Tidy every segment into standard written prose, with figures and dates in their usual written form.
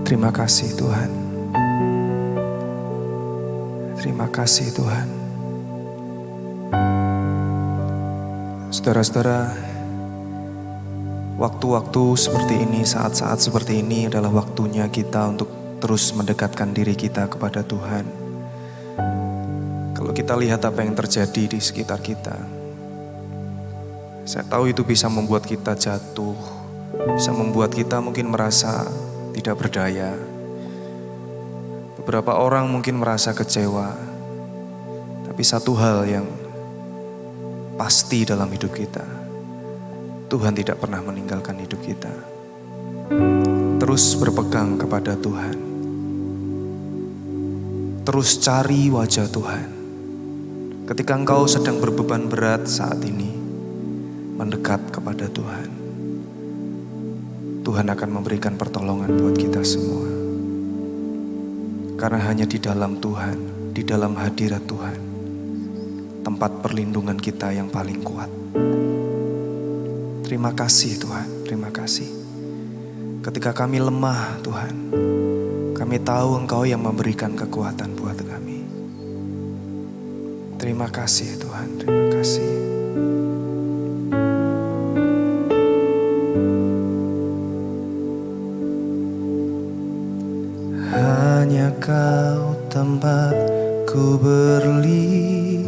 Terima kasih Tuhan. Terima kasih Tuhan. Saudara-saudara, waktu-waktu seperti ini, saat-saat seperti ini adalah waktunya kita untuk terus mendekatkan diri kita kepada Tuhan. Kalau kita lihat apa yang terjadi di sekitar kita, saya tahu itu bisa membuat kita jatuh, bisa membuat kita mungkin merasa tidak berdaya. Beberapa orang mungkin merasa kecewa, tapi satu hal yang pasti dalam hidup kita, Tuhan tidak pernah meninggalkan hidup kita. Terus berpegang kepada Tuhan, terus cari wajah Tuhan. Ketika engkau sedang berbeban berat saat ini, mendekat kepada Tuhan, Tuhan akan memberikan pertolongan buat kita semua. Karena hanya di dalam Tuhan, di dalam hadirat Tuhan, tempat perlindungan kita yang paling kuat. Terima kasih Tuhan, terima kasih. Ketika kami lemah Tuhan, kami tahu Engkau yang memberikan kekuatan buat kami. Terima kasih Tuhan, terima kasih. Hanya Kau tempatku berlindung,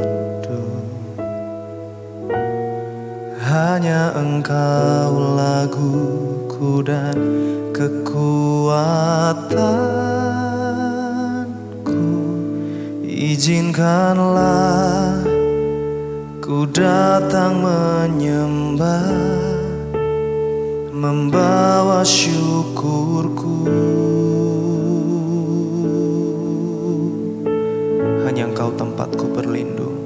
hanya Engkau laguku dan kekuatanku. Izinkanlah ku datang menyembah, membawa syukurku. Hanya Engkau tempatku berlindung,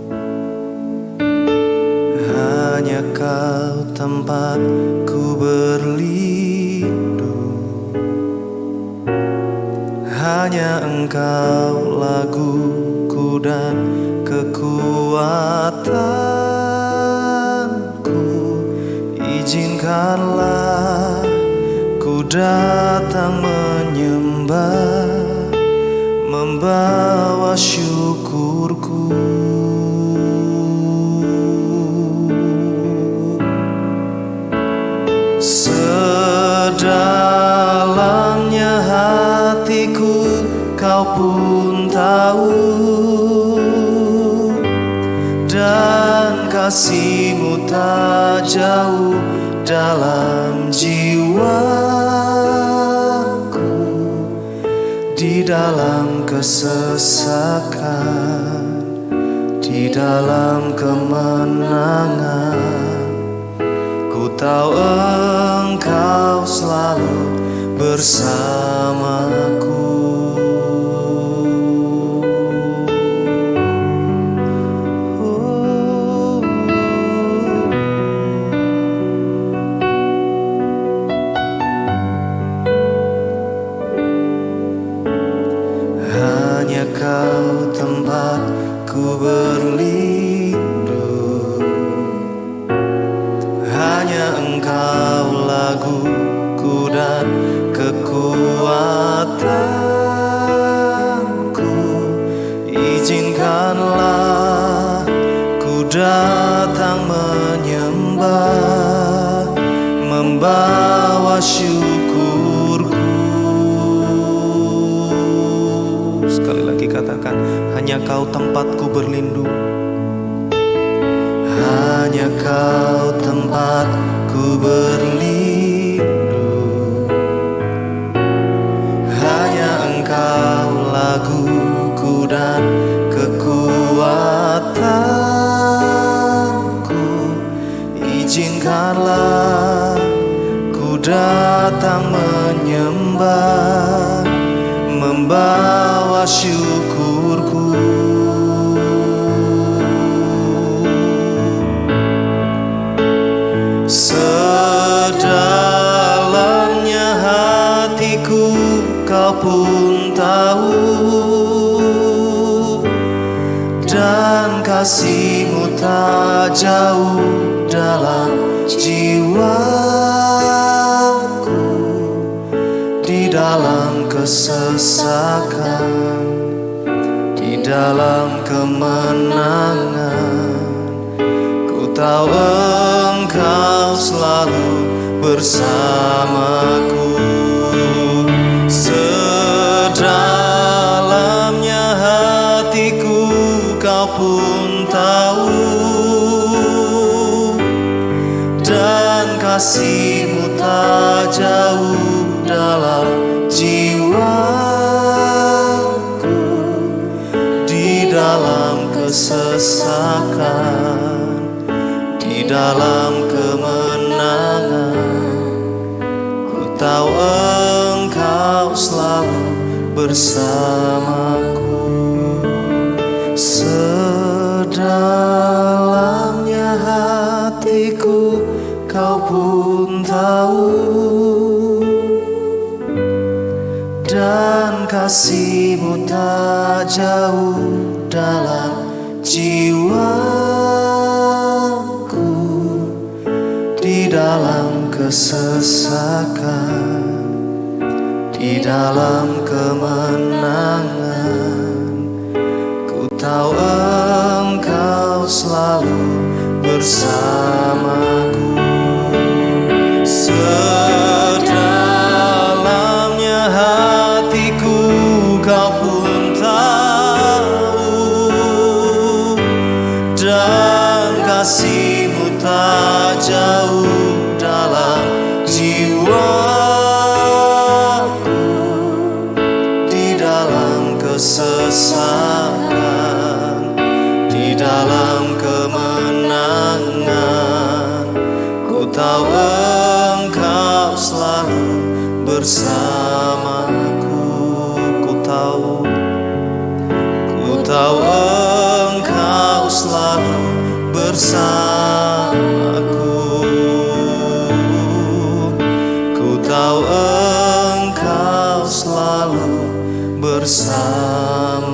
hanya Kau tempatku berlindung, hanya Engkau laguku dan kekuatanku. Izinkanlah ku datang menyembah, membawa syukurku. Sedalamnya hatiku Kau pun tahu, dan kasih-Mu tak jauh dalam jiwaku. Di dalam kesesakan, di dalam kemenangan, ku tahu Engkau selalu bersamaku. Hanya Kau tempatku berlindung, hanya Engkau laguku dan kekuatanku. Izinkanlah ku datang menyembah, membawa syukurku. Sekali lagi katakan, hanya Kau tempatku berlindung, hanya Kau tempatku berlindung, hanya Engkau laguku dan kekuatanku. Izinkanlah ku datang menyembah, membawa syukurku. Sedalamnya hatiku Kau pun tahu, dan kasih-Mu tak jauh dalam jiwaku. Di dalam kesesakan, di dalam kemenangan. Ku tahu Engkau selalu bersamaku. Sedalamnya hatiku Kau pun tahu, dan kasih-Mu tak jauh dalam jiwaku. Di dalam kesesakan, di dalam kemenangan, ku tahu Engkau selalu bersamaku. Sedalamnya hatiku Kau pun tahu, dan kasih-Mu tak jauh dalam jiwaku. Di dalam kesesakan, di dalam kemenangan, ku tahu Engkau selalu bersamaku. Sedalamnya hatiku Kau pun tahu, dan kasih-Mu tak jauh dalam jiwaku. Di dalam kesesakan, di dalam kemenangan, ku tahu Engkau selalu bersamaku. Ku tahu Engkau selalu bersamaku. Ku tahu Engkau selalu bersamaku.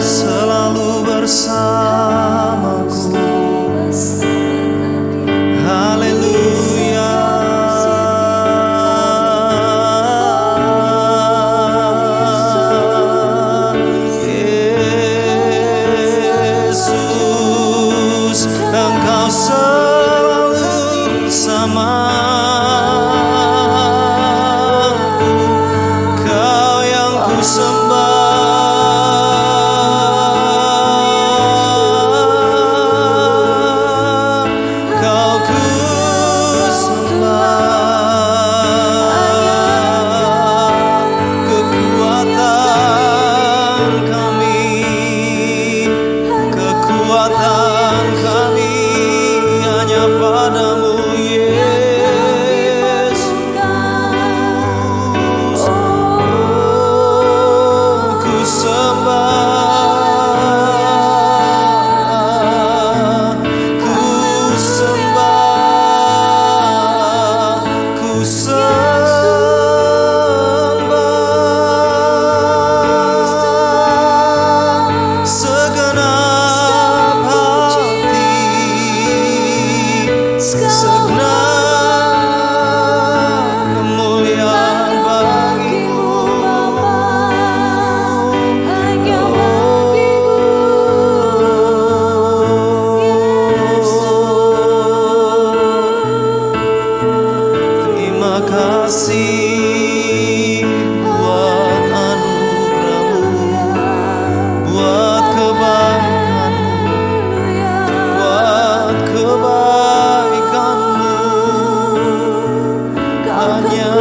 Selalu bersamaku. Haleluya. Yesus, Engkau selalu bersamaku. Kau yang ku sembah, Kau ku sembah. Kekuatan kami, kekuatan kami hanya padamu, Yesus. Ku sembah, ku sembah, ku sembah. Segenap hati, segenap kemuliaan bagi-Mu. Terima kasih buat anugerah-Mu, buat kebaikan-Mu, buat kebaikan-Mu. Hanya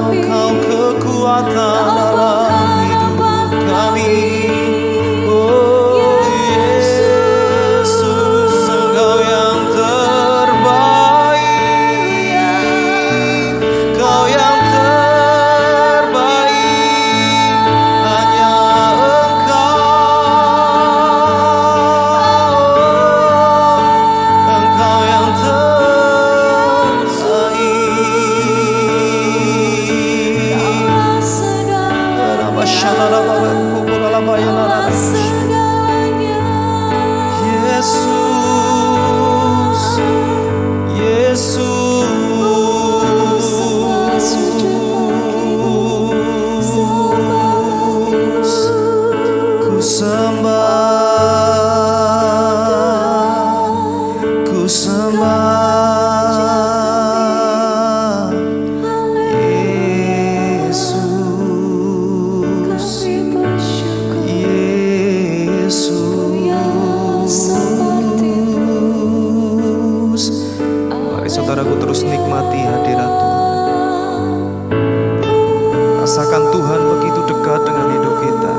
Engkau kekuatan dalam hidup kami. Oh Yesus, Engkau yang terbaik, Kau yang terbaik. Hanya Engkau yang terbaik. Yesus, Tuhan begitu dekat dengan hidup kita.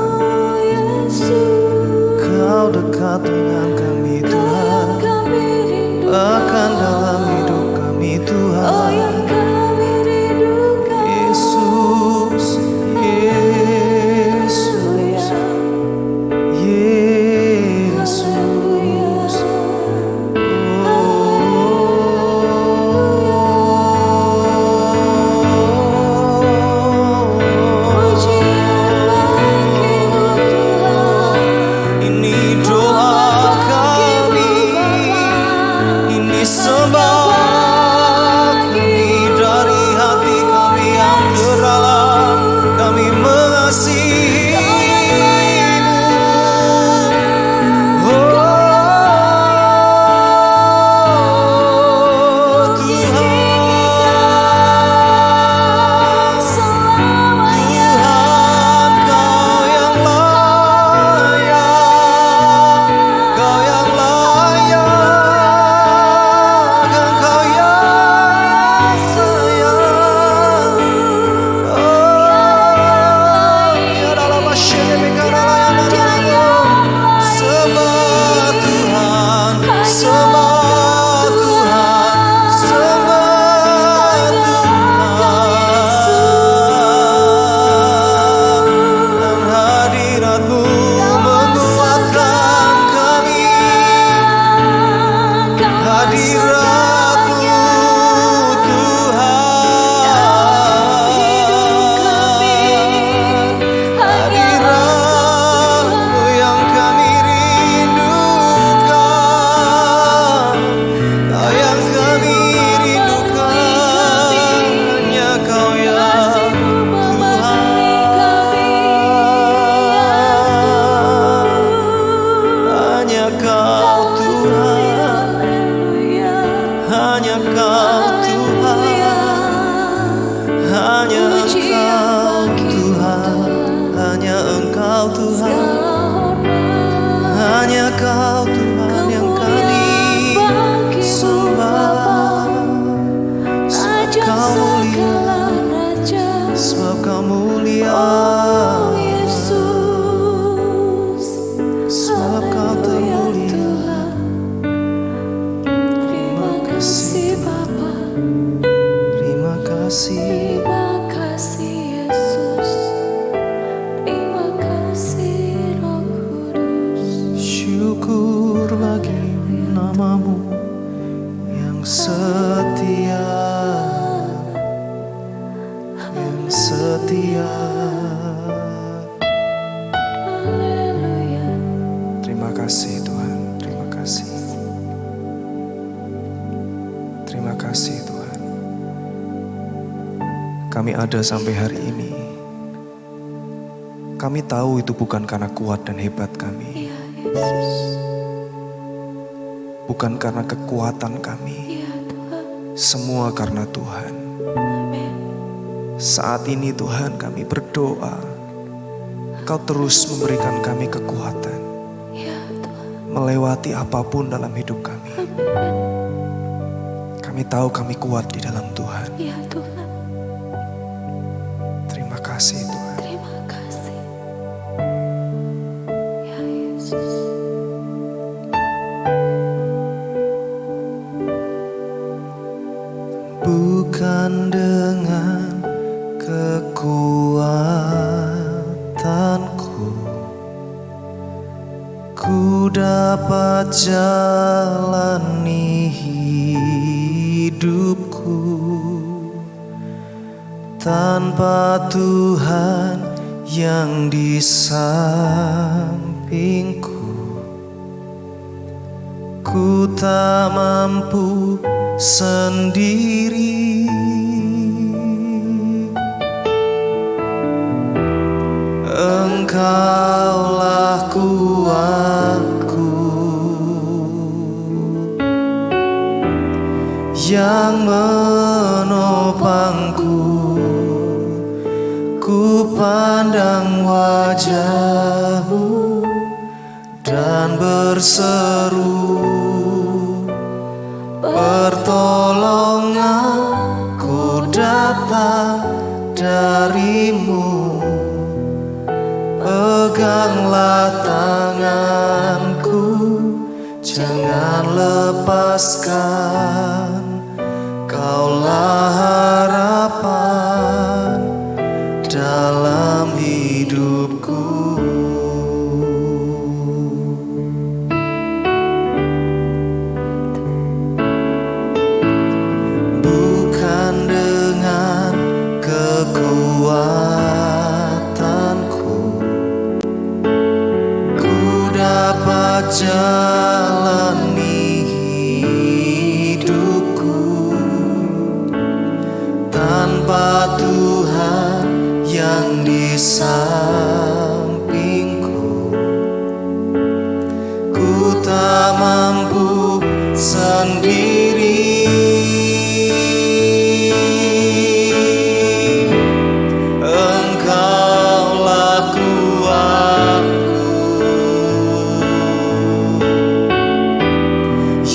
Kau dekat dengan kami Tuhan, bahkan dalam hidup kami Tuhan. Yesus, Yesus, Yesus. Ini doa kami, ini sembah kami dari hati kami yang terdalam. Kami mengasihi-Mu, oh Tuhan. Tuhan, Kau yang layak, Kau yang layak, Engkau yang sayang. Oh, ya dalam masyarakat sembah Tuhan, sembah Tuhan, sembah Tuhan. Dan hadirat-Mu menguatkan kami. Hadirat-Mu Tuhan, hadirat-Mu yang kami rindukan. Kau yang kami rindukan, hanya Kau ya Tuhan. Hanya Kau Tuhan, hanya Kau Tuhan, hanya Engkau Tuhan, hanya Engkau Tuhan, hanya Kau Tuhan yang kami sembah. Sebab Kau mulia, sebab Kau mulia, sebab Kau termulia. Terima kasih Bapa, terima kasih. Terima kasih Yesus, terima kasih Roh Kudus. Syukur bagi nama-Mu yang setia, yang setia. Haleluya. Terima kasih Tuhan, terima kasih. Terima kasih Tuhan. Kami ada sampai hari ini. Kami tahu itu bukan karena kuat dan hebat kami, Ya Yesus, bukan karena kekuatan kami, ya Tuhan. semua karena Tuhan. Amin. Saat ini Tuhan kami berdoa, Kau terus memberikan kami kekuatan Ya Tuhan. melewati apapun dalam hidup kami. Amin. Kami tahu kami kuat di dalam Tuhan. Ya Tuhan. Terima kasih Tuhan. Terima kasih. Ya Yesus. Bukan dengan kekuatanku ku dapat jalani hidupku. Tanpa Tuhan yang di sampingku, ku tak mampu sendiri. Engkaulah kuatku yang menopangku. Ku pandang wajah-Mu dan berseru, pertolongan ku datang dari-Mu. Peganglah tanganku, jangan lepaskan. Kaulah harapan dalam hidupku. Bukan dengan kekuatanku ku dapat jalani hidupku. Tanpa Tuhan yang di sampingku, ku tak mampu sendiri. Engkaulah kuatku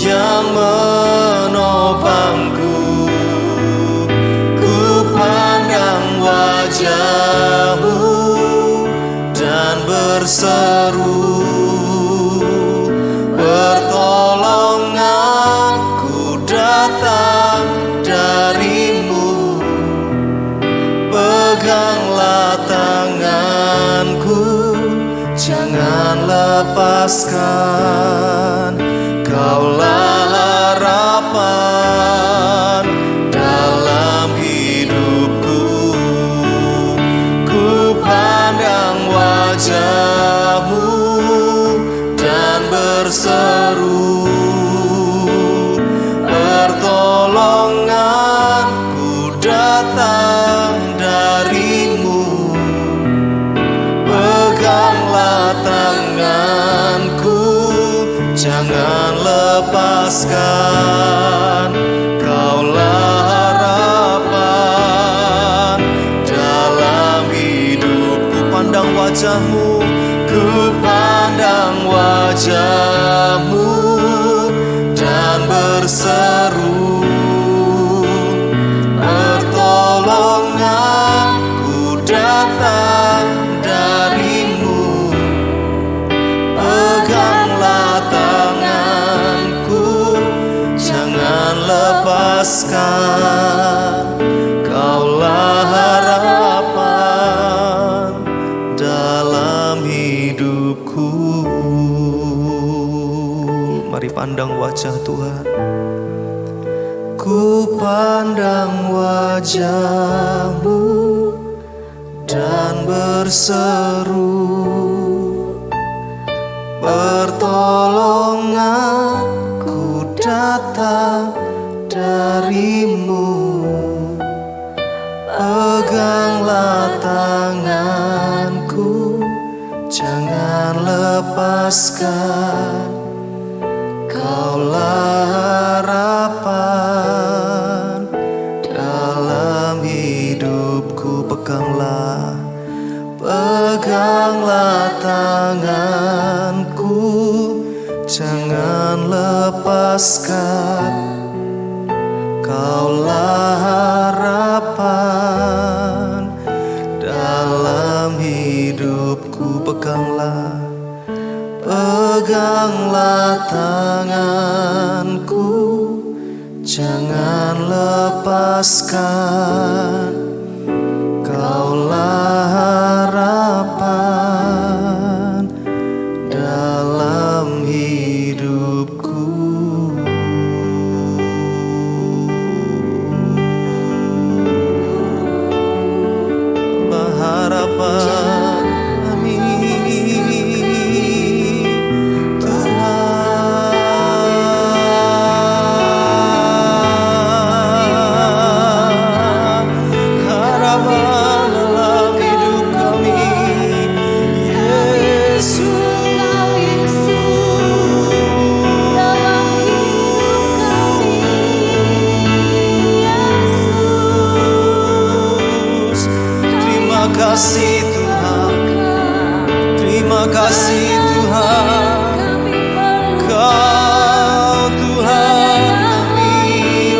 yang menopangku. Ku pandang wajah-Mu dan berseru, pertolonganku datang dari-Mu. Peganglah tanganku, jangan lepaskan. Kaulah harapan dalam hidupku. Ku pandang wajah-Mu dan berseru, pertolonganku datang dari-Mu. Peganglah tanganku, jangan lepaskan. Kaulah harapan dalam hidupku. Pandang wajah-Mu, ku pandang wajah-Mu dan berseru, pertolonganku datang dari-Mu. Peganglah tanganku, jangan lepaskan. Kaulah harapan dalam hidupku. Mari pandang wajah Tuhan. Ku pandang wajah-Mu dan berseru, pertolonganku datang dari-Mu. Peganglah tanganku, jangan lepaskan. Kaulah harapan dalam hidupku. Peganglah tanganku, jangan lepaskan. Kaulah harapan dalam hidupku. Peganglah tanganku, jangan lepaskan. Kaulah harapan dalam hidupku. Kaulah harapan, amin. kasih Tuhan, terima kasih Tuhan, Kau Tuhan kami.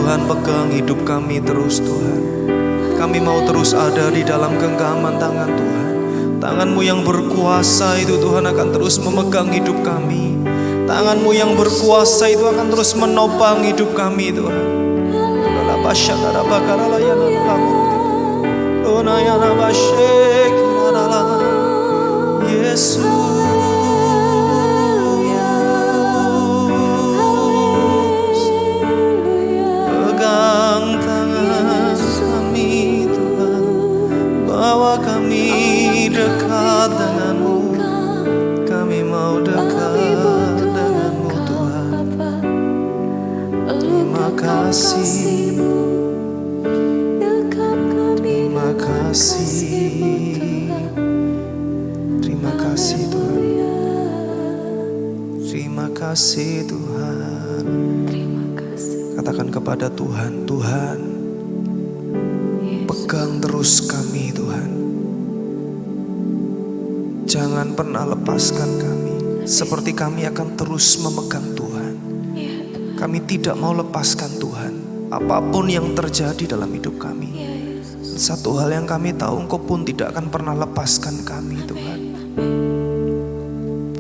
Tuhan pegang hidup kami terus Tuhan. Kami mau terus ada di dalam genggaman tangan Tuhan. Tangan-Mu yang berkuasa itu Tuhan akan terus memegang hidup kami. Tangan-Mu yang berkuasa itu akan terus menopang hidup kami Tuhan. Yesus, pegang tangan kami Tuhan, bawa kami dekat dengan-Mu. Kami mau dekat dengan-Mu Tuhan. Terima kasih, terima kasih, terima kasih Tuhan. Terima kasih Tuhan. Katakan kepada Tuhan, Tuhan, pegang terus kami Tuhan. Jangan pernah lepaskan kami. Seperti kami akan terus memegang Tuhan. Kami tidak mau lepaskan Tuhan. Apapun yang terjadi dalam hidup kami. Satu hal yang kami tahu, Engkau pun tidak akan pernah lepaskan kami Tuhan.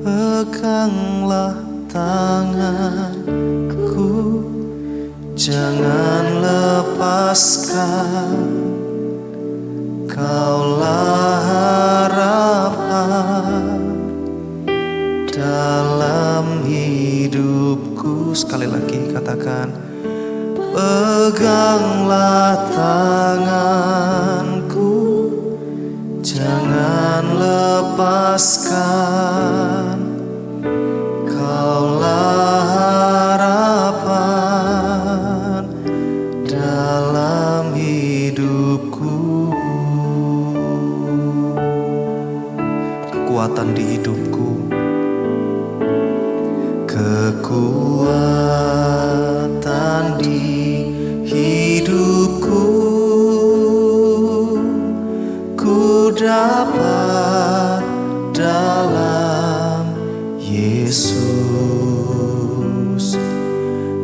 Peganglah tanganku, jangan lepaskan. Kaulah harapan dalam hidupku. Sekali lagi katakan, peganglah tanganku, jangan lepaskan. Kaulah harapan dalam hidupku. Kekuatan di hidupku, kekuatan di hidupku, ku dapat dalam Yesus.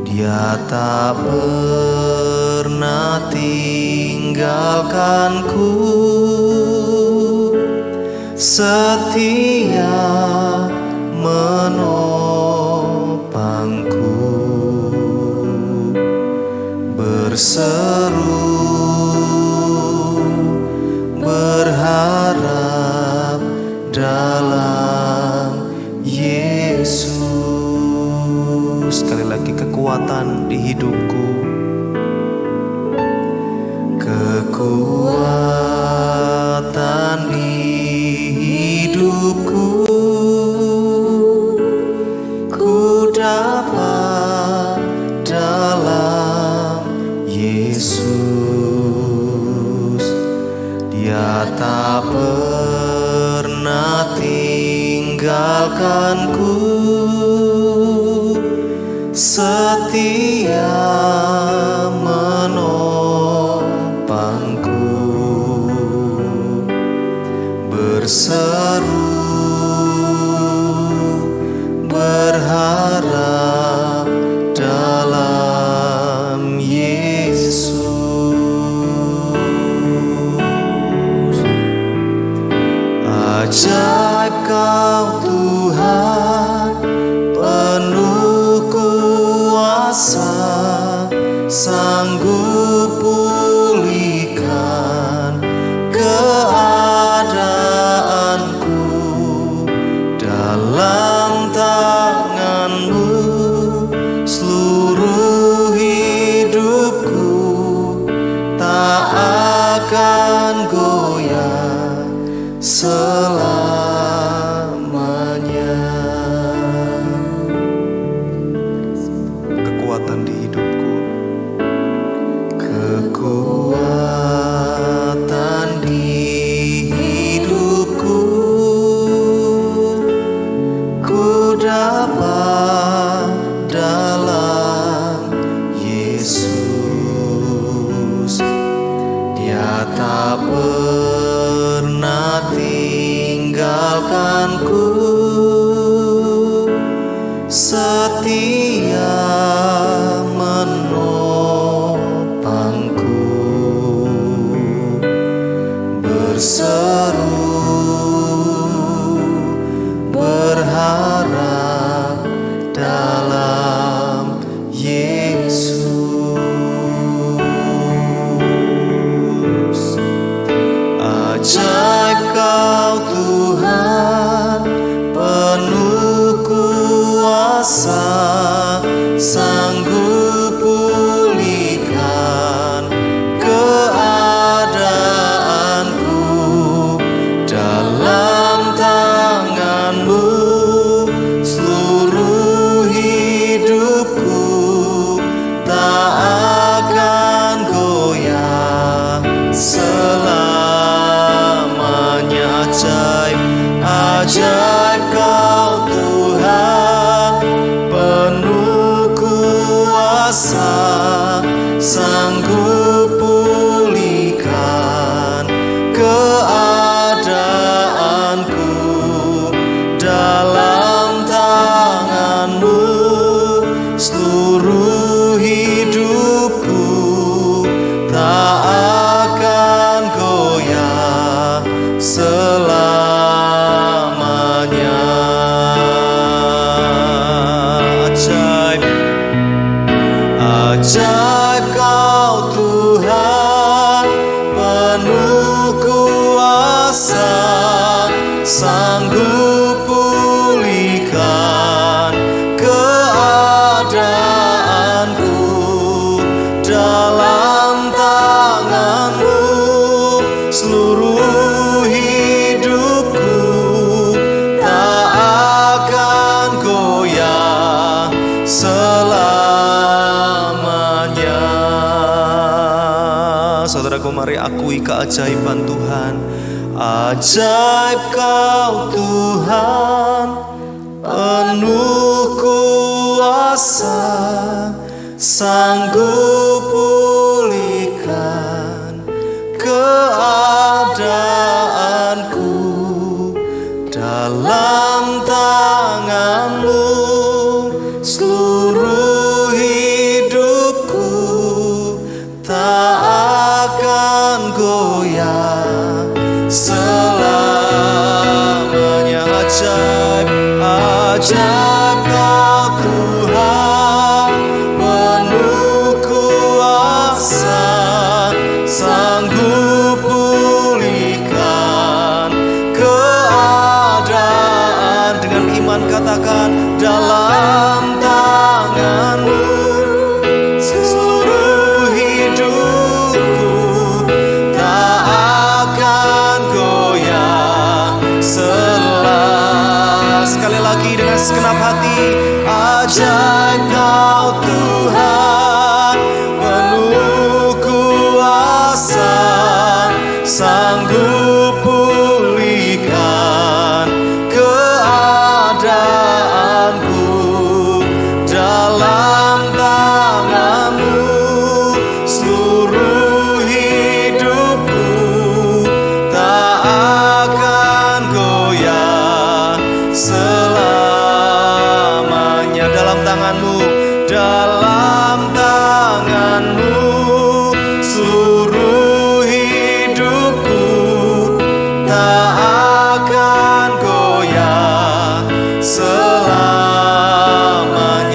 Dia tak pernah tinggalkanku, setia menopangku, berseru berharap dalam Yesus. Sekali lagi, kekuatan di hidupku, kekuatan di hidupku, ku dapat dalam Yesus. Dia tak pernah tinggalkanku, setia menopangku, berseru berharap dalam Yesus. Ajaib Kau Tuhan, penuh kuasa, sanggup pulihkan keadaanku. Dalam tangan-Mu seluruh hidupku tak akan goyah selamanya. Kekuatan di hidupku, kekuatan di hidupku, ku dapat dalam Yesus. Dia tak pernah tinggalkanku, sanggup pulihkan keadaanku. Dalam tangan-Mu seluruh hidupku tak akan goyah selamanya. Ajaib, ajaib Kau Tuhan, penuh kuasa, sanggup pulihkan keadaanku. Dalam tangan-Mu seluruh hidupku tak akan goyah selamanya. Saudaraku, mari akui keajaiban Tuhan. Ajaib Kau Tuhan, penuh kuasa, sanggup pulihkan keadaanku. Dalam tangan-Mu seluruh hidupku tak akan goyah selamanya. Ajaib, ajaib Kau Tuhan, penuh kuasa, sanggup pulihkan keadaan. Dengan iman katakan, dalam tangan-Mu seluruh hidupku tak akan goyah sekali lagi dengan segenap hati. Ajaib Kau Tuhan, penuh kuasa, sanggup pulihkan keadaanku. Dalam tangan-Mu seluruh hidupku tak akan goyah selamanya. Dalam tangan-Mu, dalam tangan-Mu seluruh hidupku tak akan goyah selamanya.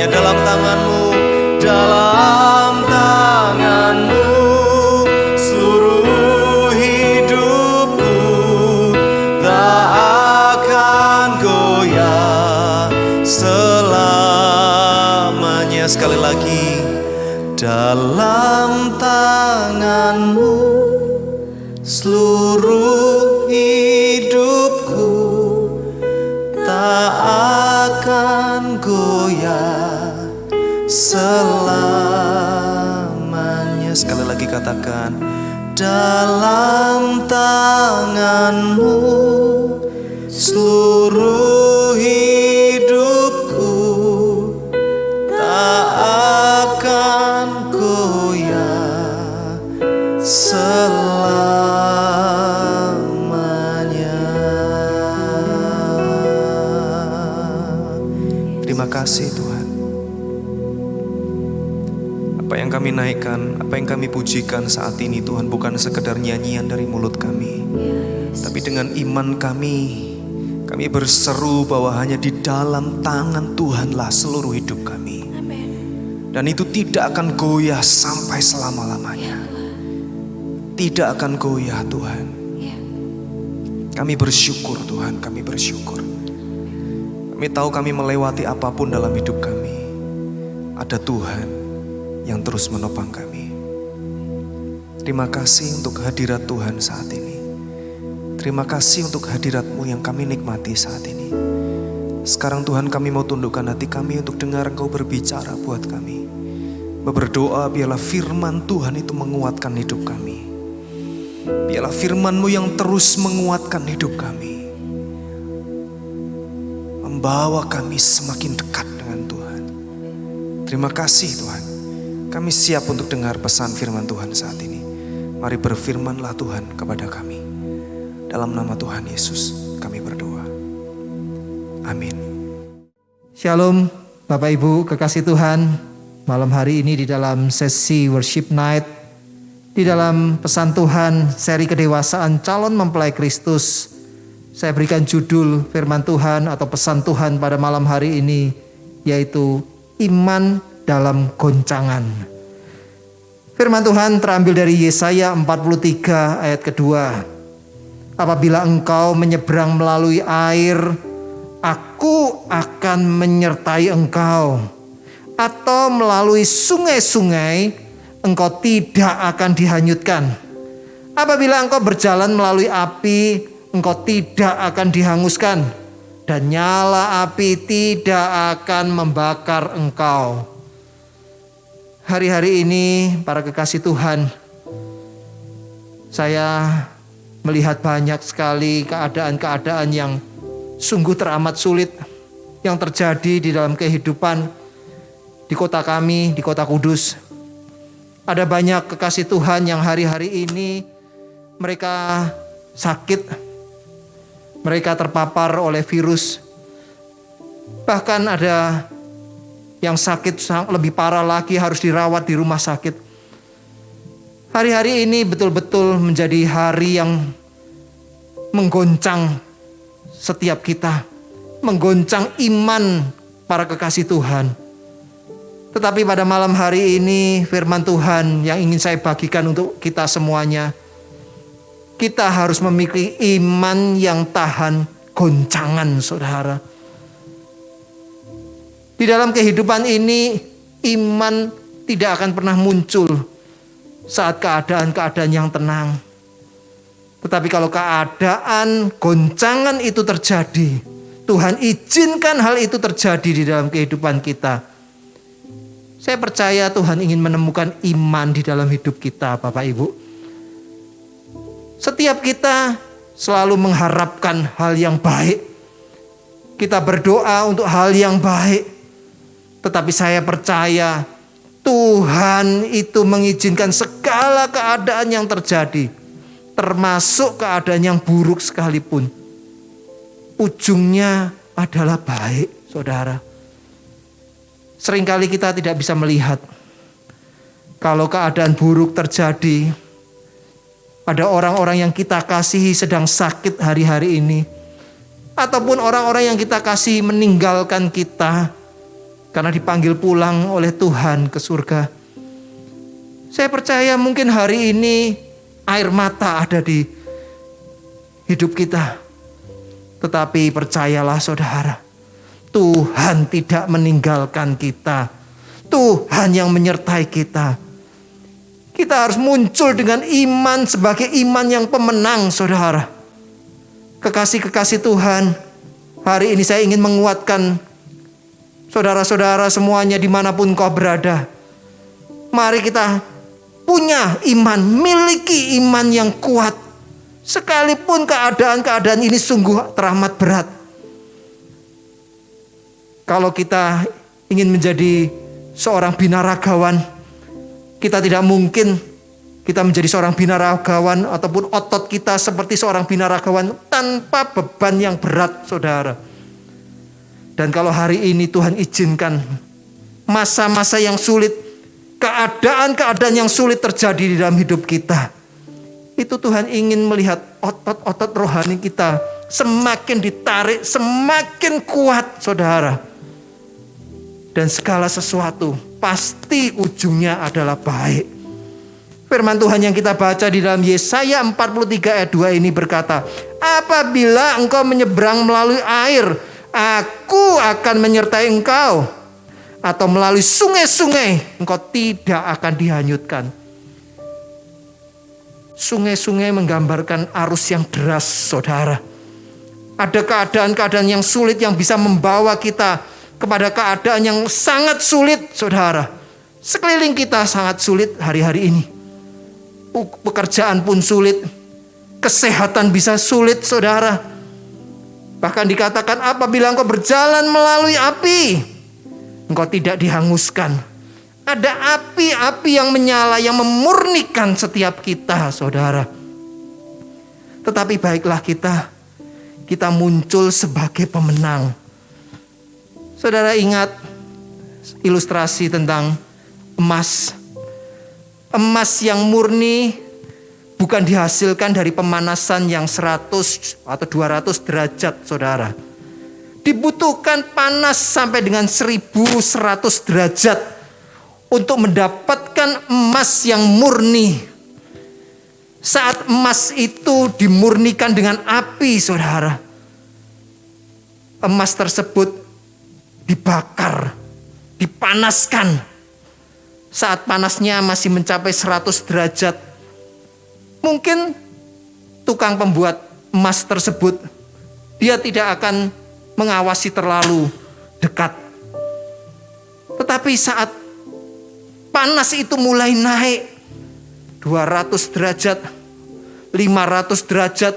Dalam tangan-Mu, dalam tangan-Mu seluruh hidupku tak akan goyah selamanya. Sekali lagi, dalam tangan-Mu seluruh hidupku tak akan goyah selamanya. Sekali lagi katakan, dalam tangan-Mu seluruh hidupku tak akan goyah selamanya. Terima kasih Tuhan. Apa yang kami naikkan, apa yang kami pujikan saat ini Tuhan, bukan sekedar nyanyian dari mulut kami, tapi dengan iman kami berseru bahwa hanya di dalam tangan Tuhanlah seluruh hidup kami. Dan itu tidak akan goyah sampai selama-lamanya. Tidak akan goyah Tuhan. Kami bersyukur Tuhan, kami bersyukur. Kami tahu kami melewati apapun dalam hidup kami, ada Tuhan yang terus menopang kami. Terima kasih untuk hadirat Tuhan saat ini. Terima kasih untuk hadirat-Mu yang kami nikmati saat ini. Sekarang Tuhan, kami mau tundukkan hati kami untuk dengar Engkau berbicara buat kami. Berdoa biarlah firman Tuhan itu menguatkan hidup kami. Biarlah firman-Mu yang terus menguatkan hidup kami, membawa kami semakin dekat dengan Tuhan. Terima kasih Tuhan, Kami siap untuk dengar pesan firman Tuhan saat ini. Mari berfirmanlah Tuhan kepada kami. Dalam nama Tuhan Yesus kami berdoa. Amin. Shalom Bapak Ibu kekasih Tuhan. Malam hari ini di dalam sesi worship night, di dalam pesan Tuhan seri kedewasaan calon mempelai Kristus, saya berikan judul firman Tuhan atau pesan Tuhan pada malam hari ini, yaitu iman dalam goncangan. Firman Tuhan terambil dari Yesaya 43 ayat kedua. Apabila engkau menyeberang melalui air, aku akan menyertai engkau. Atau melalui sungai-sungai, engkau tidak akan dihanyutkan. Apabila engkau berjalan melalui api, engkau tidak akan dihanguskan. Dan nyala api tidak akan membakar engkau. Hari-hari ini para kekasih Tuhan, saya melihat banyak sekali keadaan-keadaan yang sungguh teramat sulit yang terjadi di dalam kehidupan di kota kami, di kota Kudus. Ada banyak kekasih Tuhan yang hari-hari ini mereka sakit, mereka terpapar oleh virus. Bahkan ada yang sakit lebih parah lagi harus dirawat di rumah sakit. Hari-hari ini betul-betul menjadi hari yang menggoncang setiap kita, menggoncang iman para kekasih Tuhan. Tetapi pada malam hari ini firman Tuhan yang ingin saya bagikan untuk kita semuanya, kita harus memiliki iman yang tahan goncangan, saudara. Di dalam kehidupan ini, iman tidak akan pernah muncul saat keadaan-keadaan yang tenang. Tetapi kalau keadaan goncangan itu terjadi, Tuhan izinkan hal itu terjadi di dalam kehidupan kita. Saya percaya Tuhan ingin menemukan iman di dalam hidup kita, Bapak Ibu. Setiap kita selalu mengharapkan hal yang baik. Kita berdoa untuk hal yang baik. Tetapi saya percaya Tuhan itu mengizinkan segala keadaan yang terjadi, termasuk keadaan yang buruk sekalipun. Ujungnya adalah baik, saudara. Seringkali kita tidak bisa melihat kalau keadaan buruk terjadi, ada orang-orang yang kita kasihi sedang sakit hari-hari ini, ataupun orang-orang yang kita kasihi meninggalkan kita karena dipanggil pulang oleh Tuhan ke surga. Saya percaya mungkin hari ini air mata ada di hidup kita. Tetapi percayalah saudara, Tuhan tidak meninggalkan kita. Tuhan yang menyertai kita. Kita harus muncul dengan iman sebagai iman yang pemenang, saudara. Kekasih-kekasih Tuhan, hari ini saya ingin menguatkan saudara-saudara semuanya dimanapun kau berada. Mari kita punya iman, miliki iman yang kuat. Sekalipun keadaan-keadaan ini sungguh teramat berat. Kalau kita ingin menjadi seorang binaragawan, kita tidak mungkin kita menjadi seorang binaragawan ataupun otot kita seperti seorang binaragawan tanpa beban yang berat, saudara. Dan kalau hari ini Tuhan izinkan masa-masa yang sulit, keadaan-keadaan yang sulit terjadi di dalam hidup kita, itu Tuhan ingin melihat otot-otot rohani kita semakin ditarik, semakin kuat, saudara. Dan segala sesuatu pasti ujungnya adalah baik. Firman Tuhan yang kita baca di dalam Yesaya 43 ayat 2 ini berkata, apabila engkau menyeberang melalui air, aku akan menyertai engkau. Atau melalui sungai-sungai, engkau tidak akan dihanyutkan. Sungai-sungai menggambarkan arus yang deras, saudara. Ada keadaan-keadaan yang sulit yang bisa membawa kita kepada keadaan yang sangat sulit, saudara. Sekeliling kita sangat sulit hari-hari ini. Pekerjaan pun sulit. Kesehatan bisa sulit, saudara. Bahkan dikatakan apabila engkau berjalan melalui api, engkau tidak dihanguskan. Ada api-api yang menyala, yang memurnikan setiap kita, saudara. Tetapi baiklah kita muncul sebagai pemenang. Saudara ingat ilustrasi tentang emas. Emas yang murni bukan dihasilkan dari pemanasan yang 100 atau 200 derajat, saudara. Dibutuhkan panas sampai dengan 1100 derajat untuk mendapatkan emas yang murni. Saat emas itu dimurnikan dengan api, saudara, emas tersebut dibakar, dipanaskan. Saat panasnya masih mencapai 100 derajat, mungkin tukang pembuat emas tersebut, dia tidak akan mengawasi terlalu dekat. Tetapi saat panas itu mulai naik 200 derajat, 500 derajat,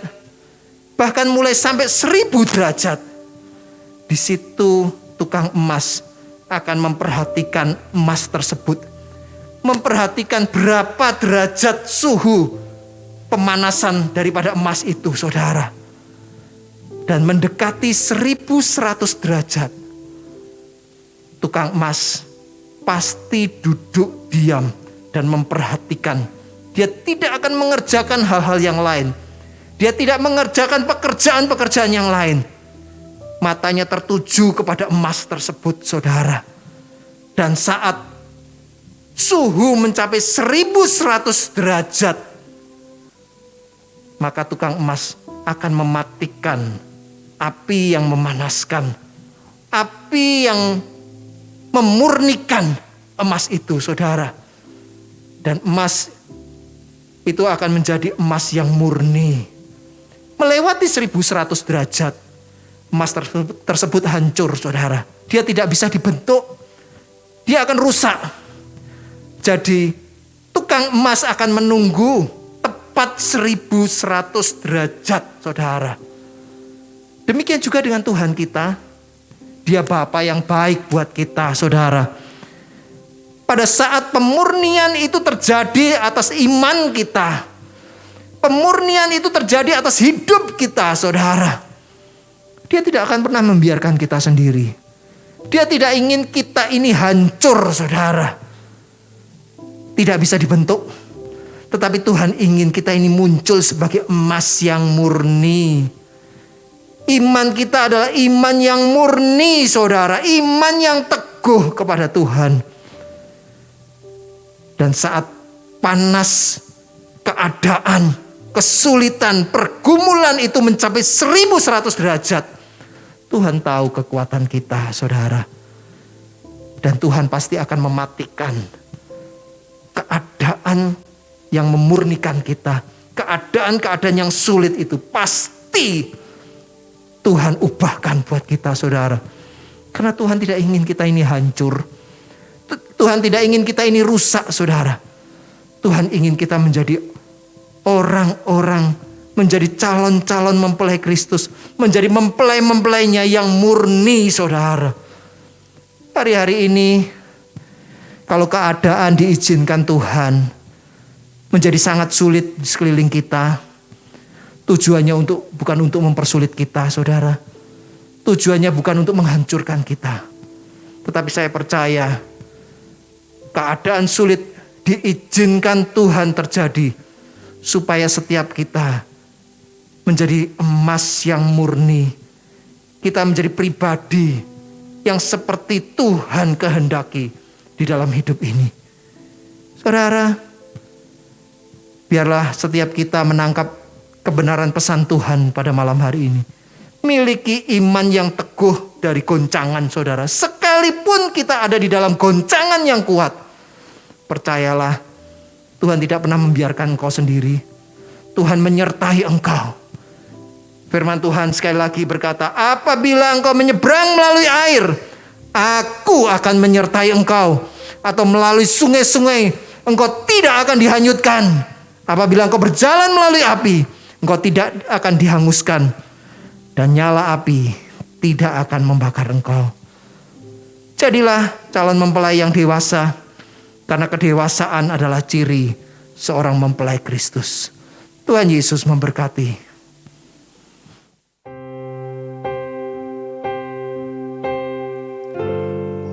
bahkan mulai sampai 1000 derajat. Di situ tukang emas akan memperhatikan emas tersebut. Memperhatikan berapa derajat suhu pemanasan daripada emas itu, saudara. Dan mendekati 1100 derajat. Tukang emas pasti duduk diam dan memperhatikan. Dia tidak akan mengerjakan hal-hal yang lain. Dia tidak mengerjakan pekerjaan-pekerjaan yang lain. Matanya tertuju kepada emas tersebut, saudara. Dan saat suhu mencapai 1100 derajat, maka tukang emas akan mematikan api yang memanaskan, api yang memurnikan emas itu, saudara. Dan emas itu akan menjadi emas yang murni. Melewati 1100 derajat, emas tersebut hancur, saudara. Dia tidak bisa dibentuk. Dia akan rusak. Jadi tukang emas akan menunggu tepat 1100 derajat, saudara. Demikian juga dengan Tuhan kita. Dia Bapa yang baik buat kita, saudara. Pada saat pemurnian itu terjadi atas iman kita, pemurnian itu terjadi atas hidup kita, saudara, Dia tidak akan pernah membiarkan kita sendiri. Dia tidak ingin kita ini hancur, saudara. Tidak bisa dibentuk. Tetapi Tuhan ingin kita ini muncul sebagai emas yang murni. Iman kita adalah iman yang murni, saudara. Iman yang teguh kepada Tuhan. Dan saat panas, keadaan, kesulitan, pergumulan itu mencapai 1100 derajat, Tuhan tahu kekuatan kita, saudara. Dan Tuhan pasti akan mematikan keadaan yang memurnikan kita. Keadaan-keadaan yang sulit itu pasti Tuhan ubahkan buat kita, saudara. Karena Tuhan tidak ingin kita ini hancur. Tuhan tidak ingin kita ini rusak, saudara. Tuhan ingin kita menjadi orang-orang, menjadi calon-calon mempelai Kristus, menjadi mempelai-mempelainya yang murni, saudara. Hari-hari ini, kalau keadaan diizinkan Tuhan menjadi sangat sulit di sekeliling kita, tujuannya bukan untuk mempersulit kita, saudara. Tujuannya bukan untuk menghancurkan kita. Tetapi saya percaya, keadaan sulit diizinkan Tuhan terjadi supaya setiap kita menjadi emas yang murni. Kita menjadi pribadi yang seperti Tuhan kehendaki di dalam hidup ini. Saudara, biarlah setiap kita menangkap kebenaran pesan Tuhan pada malam hari ini. Miliki iman yang teguh dari goncangan, saudara. Sekalipun kita ada di dalam goncangan yang kuat, percayalah, Tuhan tidak pernah membiarkan engkau sendiri. Tuhan menyertai engkau. Firman Tuhan sekali lagi berkata, apabila engkau menyeberang melalui air, aku akan menyertai engkau. Atau melalui sungai-sungai, engkau tidak akan dihanyutkan. Apabila engkau berjalan melalui api, engkau tidak akan dihanguskan. Dan nyala api tidak akan membakar engkau. Jadilah calon mempelai yang dewasa. Karena kedewasaan adalah ciri seorang mempelai Kristus. Tuhan Yesus memberkati.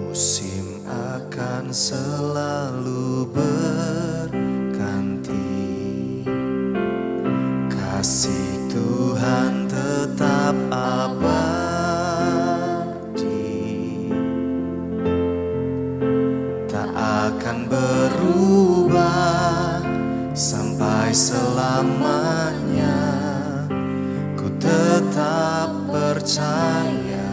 Musim akan selalu berganti, kasih Tuhan tetap abadi, tak akan berubah sampai selamanya. Ku tetap percaya,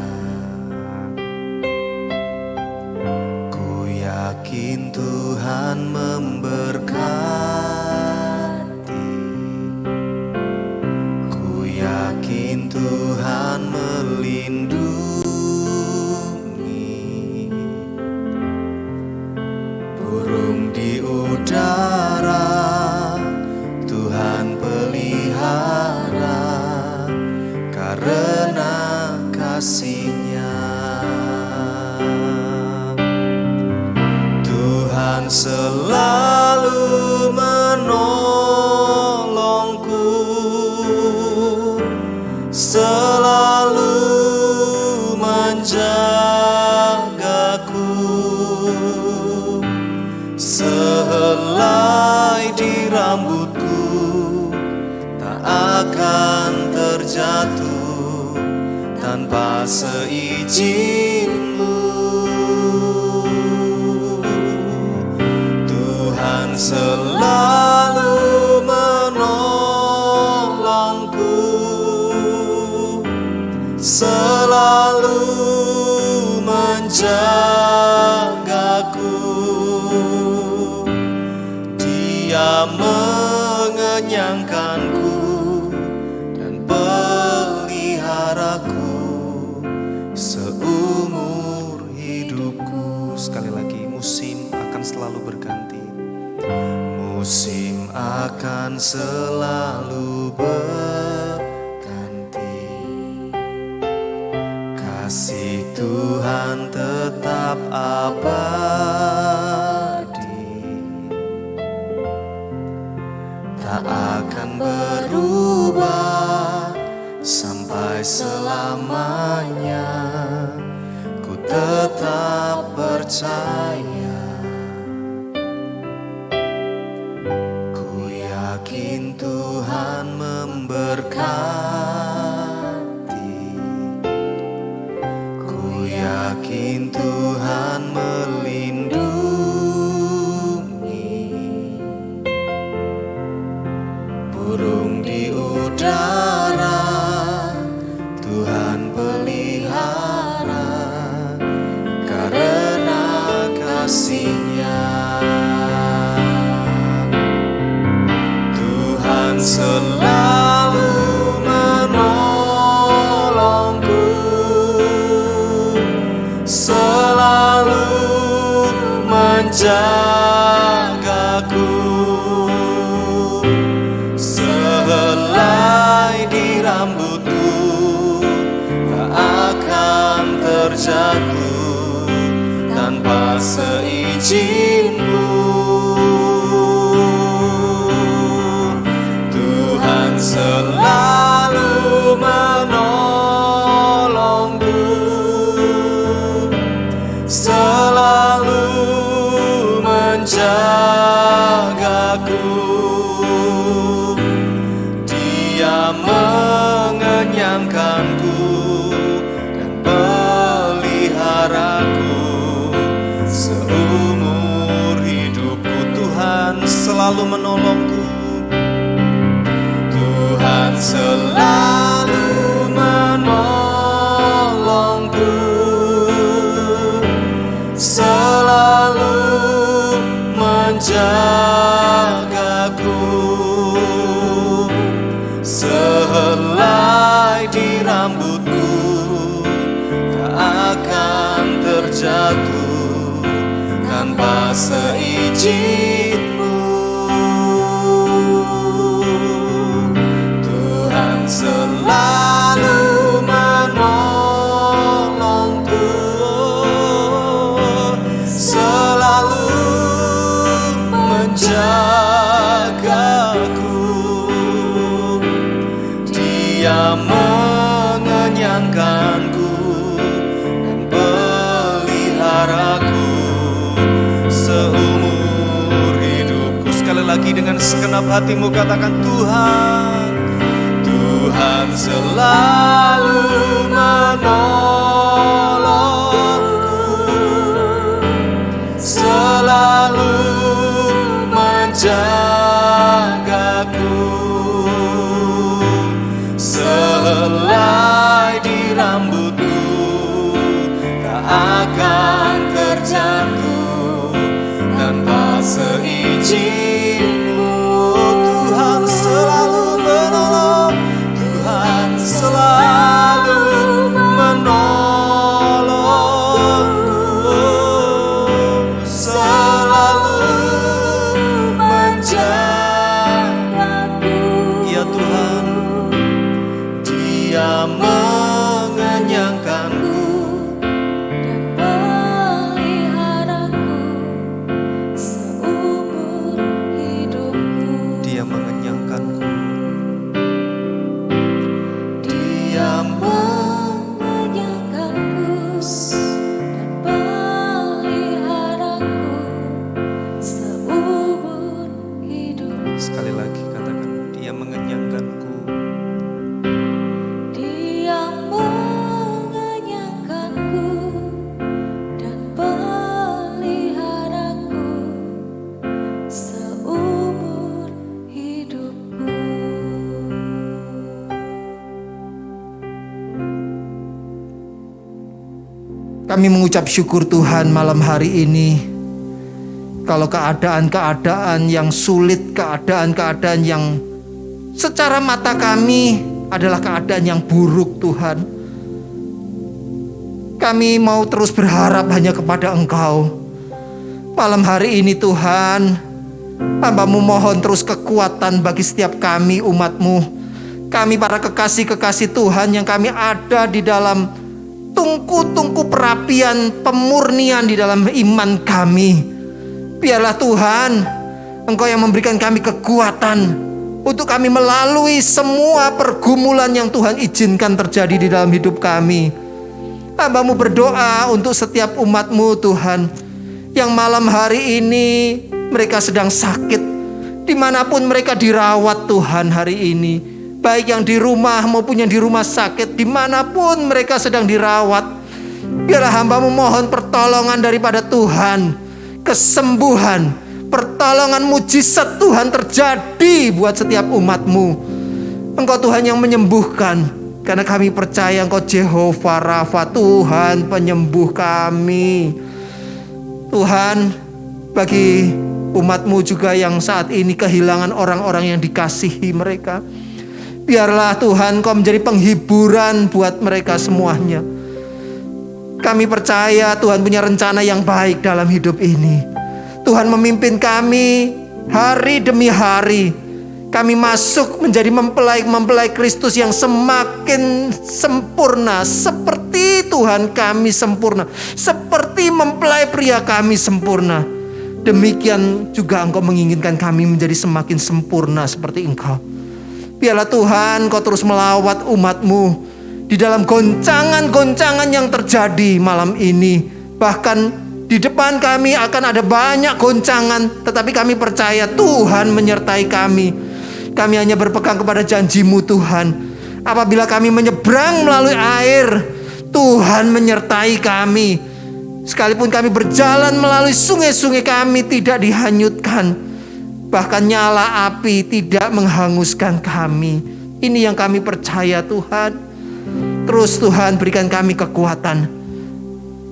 yakin Tuhan memberkati, ku yakin Tuhan melindungi. Burung di udara Tuhan pelihara, karena kasih-Nya. Tuhan selalu menolongku, selalu menjagaku. Sehelai di rambutku tak akan terjatuh tanpa seizin-Mu. Tuhan selalu menolongku, selalu menjagaku. Dia mengenyangkanku dan peliharaku seumur hidupku. Sekali lagi, musim akan selalu berganti, musim akan selalu berganti, kasih Tuhan tetap abadi, tak akan berubah sampai selamanya. Ku tetap percaya, ku yakin Tuhan memberkati, ku yakin Tuhan melindungi. Burung di udara Tuhan pelihara, karena kasih-Nya. Tuhan selalu menolongku, selalu menjagaku. Sehelai di rambutku tak akan terjatuh tanpa seizin-Mu. Tuhan selalu menolongku, selalu menjagaku. Dia mengenyangkanku dan peliharaku seumur hidupku. Tuhan selalu menolongku, Tuhan selalu menolongku, selalu menjagaku. Sehelai di rambutku tak akan terjatuh tanpa seizin-Mu. Tuhan selalu menolongku, selalu dengan segenap hatimu katakan Tuhan. Tuhan selalu menolongku, selalu menjagaku. Sehelai di rambutku tak akan terjatuh tanpa seizin-Mu. Tuhan selalu menolong, Tuhan selalu menolongku, selalu menjagaku. Ya Tuhan, Dia mengenyangkanku dan peliharaku seumur hidupku. Dia mengenyangkanku. Dia mengenyangkanku dan peliharaku seumur hidupku. Sekali lagi katakan, Dia mengenyangkanku. Dia mengenyangkanku dan peliharaku seumur hidupku. Kami mengucap syukur Tuhan malam hari ini. Kalau keadaan-keadaan yang sulit, keadaan-keadaan yang secara mata kami adalah keadaan yang buruk Tuhan, kami mau terus berharap hanya kepada Engkau. Malam hari ini Tuhan, Hamba-Mu mohon terus kekuatan bagi setiap kami umat-Mu. Kami para kekasih-kekasih Tuhan yang kami ada di dalam tungku-tungku perapian, pemurnian di dalam iman kami. Biarlah Tuhan, Engkau yang memberikan kami kekuatan untuk kami melalui semua pergumulan yang Tuhan izinkan terjadi di dalam hidup kami. Hamba-Mu berdoa untuk setiap umat-Mu Tuhan, yang malam hari ini mereka sedang sakit, dimanapun mereka dirawat Tuhan hari ini, baik yang di rumah maupun yang di rumah sakit, dimanapun mereka sedang dirawat. Biarlah hamba-Mu mohon pertolongan daripada Tuhan, kesembuhan, pertolongan mujizat Tuhan terjadi buat setiap umat-Mu. Engkau Tuhan yang menyembuhkan, karena kami percaya Engkau Jehovah Rafa, Tuhan penyembuh kami. Tuhan, bagi umat-Mu juga yang saat ini kehilangan orang-orang yang dikasihi mereka, biarlah Tuhan Engkau menjadi penghiburan buat mereka semuanya. Kami percaya Tuhan punya rencana yang baik dalam hidup ini. Tuhan memimpin kami hari demi hari. Kami masuk menjadi mempelai Kristus yang semakin sempurna. Seperti Tuhan kami sempurna. Seperti mempelai pria kami sempurna. Demikian juga Engkau menginginkan kami menjadi semakin sempurna seperti Engkau. Biarlah Tuhan Engkau terus melawat umat-Mu di dalam goncangan-goncangan yang terjadi malam ini. Bahkan di depan kami akan ada banyak goncangan, tetapi kami percaya Tuhan menyertai kami. Kami hanya berpegang kepada janji-Mu Tuhan. Apabila kami menyeberang melalui air, Tuhan menyertai kami. Sekalipun kami berjalan melalui sungai-sungai, kami tidak dihanyutkan. Bahkan nyala api tidak menghanguskan kami. Ini yang kami percaya Tuhan. Terus Tuhan berikan kami kekuatan.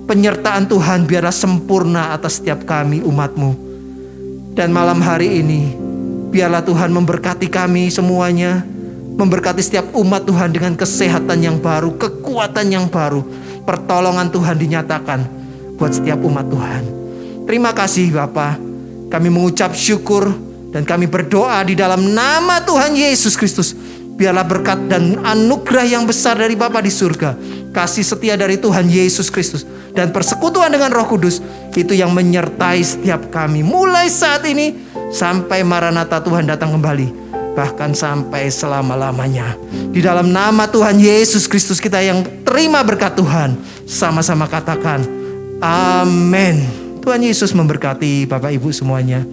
Penyertaan Tuhan biarlah sempurna atas setiap kami umat-Mu. Dan malam hari ini, biarlah Tuhan memberkati kami semuanya. Memberkati setiap umat Tuhan dengan kesehatan yang baru, kekuatan yang baru. Pertolongan Tuhan dinyatakan buat setiap umat Tuhan. Terima kasih Bapa. Kami mengucap syukur dan kami berdoa di dalam nama Tuhan Yesus Kristus. Biarlah berkat dan anugerah yang besar dari Bapa di surga, kasih setia dari Tuhan Yesus Kristus, dan persekutuan dengan Roh Kudus itu yang menyertai setiap kami mulai saat ini sampai Maranatha Tuhan datang kembali, bahkan sampai selama-lamanya. Di dalam nama Tuhan Yesus Kristus kita yang terima berkat Tuhan, sama-sama katakan amin. Tuhan Yesus memberkati Bapak Ibu semuanya.